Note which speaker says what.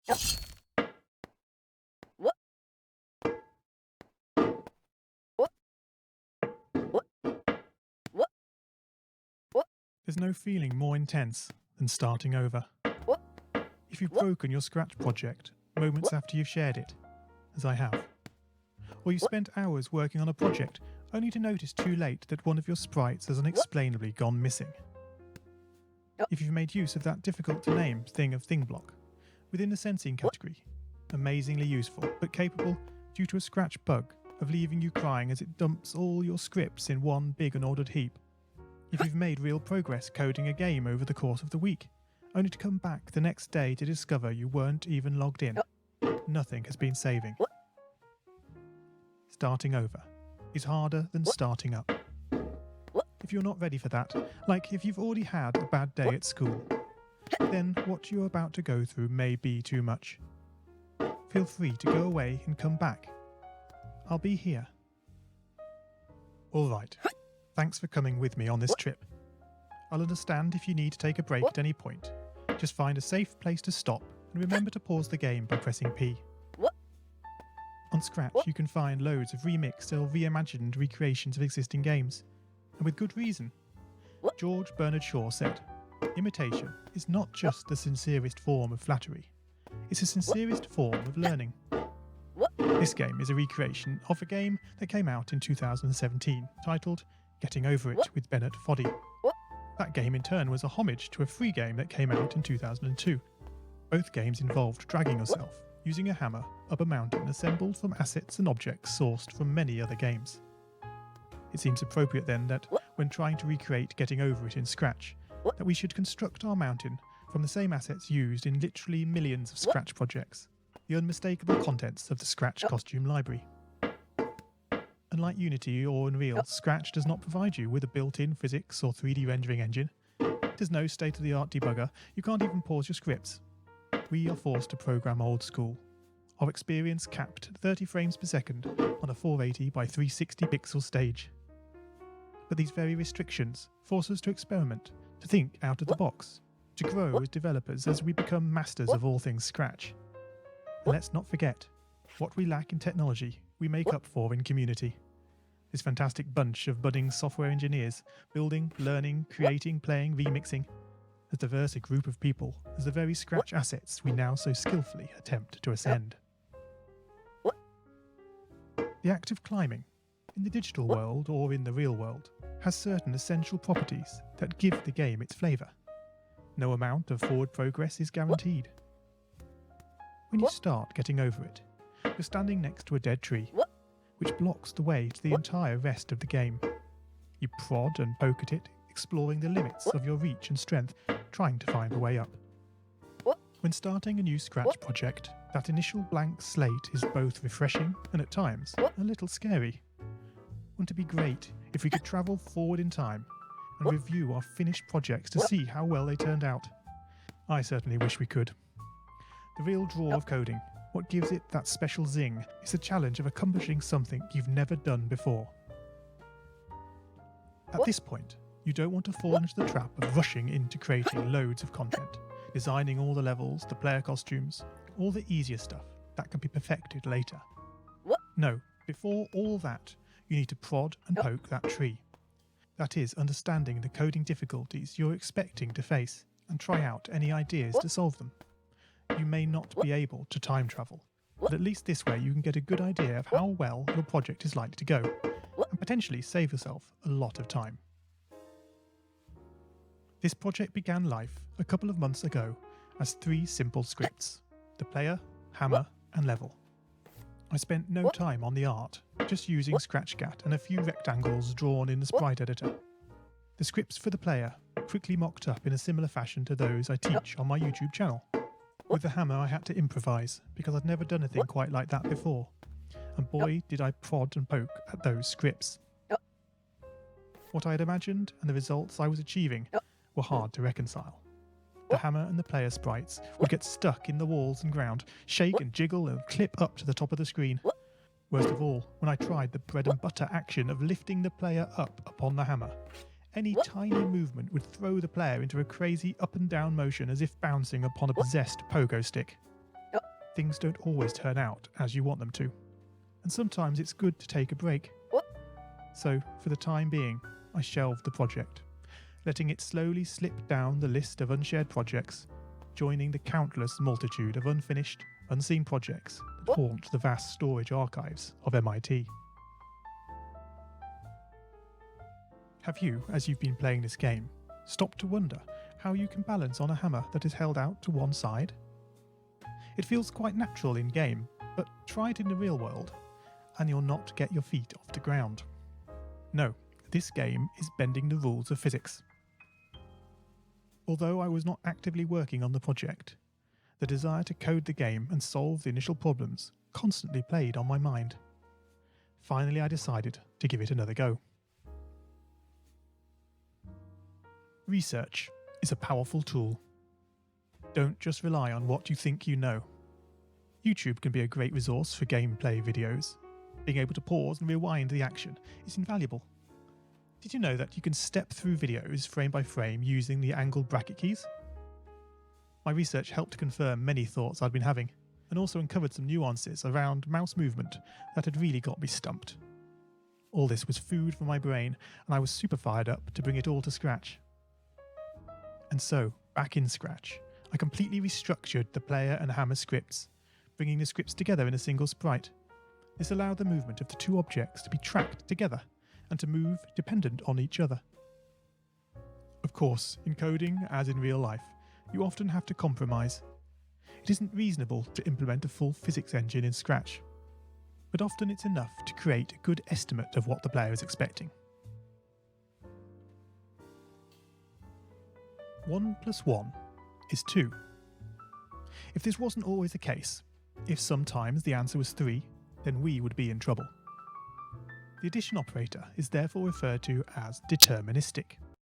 Speaker 1: There's no feeling more intense than starting over. If you've broken your Scratch project moments after you've shared it, as I have, or you spent hours working on a project only to notice too late that one of your sprites has unexplainably gone missing. If you've made use of that difficult to name thing of thing block within the sensing category, amazingly useful but capable, due to a Scratch bug, of leaving you crying as it dumps all your scripts in one big unordered heap. If you've made real progress coding a game over the course of the week, only to come back the next day to discover you weren't even logged in, nothing has been saving. Starting over is harder than starting up. If you're not ready for that, like if you've already had a bad day at school, then what you're about to go through may be too much. Feel free to go away and come back. I'll be here. Alright, thanks for coming with me on this trip. I'll understand if you need to take a break at any point. Just find a safe place to stop and remember to pause the game by pressing P. On Scratch you can find loads of remixed or reimagined recreations of existing games, and with good reason. George Bernard Shaw said, "Imitation is not just the sincerest form of flattery, it's the sincerest form of learning." This game is a recreation of a game that came out in 2017, titled Getting Over It with Bennett Foddy. That game in turn was a homage to a free game that came out in 2002. Both games involved dragging yourself, using a hammer, up a mountain assembled from assets and objects sourced from many other games. It seems appropriate then that, when trying to recreate Getting Over It in Scratch, that we should construct our mountain from the same assets used in literally millions of Scratch projects, the unmistakable contents of the Scratch costume library. Unlike Unity or Unreal, Scratch does not provide you with a built-in physics or 3D rendering engine. There's no state-of-the-art debugger, you can't even pause your scripts. We are forced to program old school. Our experience capped at 30 frames per second on a 480 by 360 pixel stage. But these very restrictions force us to experiment, to think out of the box, to grow as developers as we become masters of all things Scratch. And let's not forget, what we lack in technology, we make up for in community. This fantastic bunch of budding software engineers, building, learning, creating, playing, remixing, as diverse a group of people as the very Scratch assets we now so skillfully attempt to ascend. The act of climbing, in the digital world or in the real world, has certain essential properties that give the game its flavour. No amount of forward progress is guaranteed. When you start Getting Over It, you're standing next to a dead tree, which blocks the way to the entire rest of the game. You prod and poke at it, exploring the limits of your reach and strength, trying to find a way up. When starting a new Scratch project, that initial blank slate is both refreshing and at times a little scary. Wouldn't it be great if we could travel forward in time and review our finished projects to see how well they turned out? I certainly wish we could. The real draw of coding, what gives it that special zing, is the challenge of accomplishing something you've never done before. At this point, you don't want to fall into the trap of rushing into creating loads of content, designing all the levels, the player costumes, all the easier stuff that can be perfected later. No, before all that, you need to prod and poke that tree. That is, understanding the coding difficulties you're expecting to face and try out any ideas to solve them. You may not be able to time travel, but at least this way you can get a good idea of how well your project is likely to go, and potentially save yourself a lot of time. This project began life a couple of months ago as 3 simple scripts: the player, hammer, and level. I spent no time on the art, just using ScratchGAT and a few rectangles drawn in the sprite editor. The scripts for the player quickly mocked up in a similar fashion to those I teach on my YouTube channel. With the hammer I had to improvise because I'd never done a thing quite like that before, and boy did I prod and poke at those scripts. What I had imagined and the results I was achieving were hard to reconcile. The hammer and the player sprites would get stuck in the walls and ground, shake and jiggle and clip up to the top of the screen. Worst of all, when I tried the bread and butter action of lifting the player up upon the hammer, any tiny movement would throw the player into a crazy up and down motion as if bouncing upon a possessed pogo stick. things don't always turn out as you want them to, and sometimes it's good to take a break. So, for the time being, I shelved the project, letting it slowly slip down the list of unshared projects, joining the countless multitude of unfinished, unseen projects that haunt the vast storage archives of MIT. Have you, as you've been playing this game, stopped to wonder how you can balance on a hammer that is held out to one side? It feels quite natural in game, but try it in the real world, and you'll not get your feet off the ground. No, this game is bending the rules of physics. Although I was not actively working on the project, the desire to code the game and solve the initial problems constantly played on my mind. Finally, I decided to give it another go. Research is a powerful tool. Don't just rely on what you think you know. YouTube can be a great resource for gameplay videos. Being able to pause and rewind the action is invaluable. Did you know that you can step through videos frame by frame using the angle bracket keys? My research helped confirm many thoughts I'd been having, and also uncovered some nuances around mouse movement that had really got me stumped. All this was food for my brain, and I was super fired up to bring it all to Scratch. And so, back in Scratch, I completely restructured the player and hammer scripts, bringing the scripts together in a single sprite. This allowed the movement of the two objects to be tracked together and to move dependent on each other. Of course, in coding, as in real life, you often have to compromise. It isn't reasonable to implement a full physics engine in Scratch, but often it's enough to create a good estimate of what the player is expecting. 1 + 1 is 2. If this wasn't always the case, if sometimes the answer was 3, then we would be in trouble. The addition operator is therefore referred to as deterministic.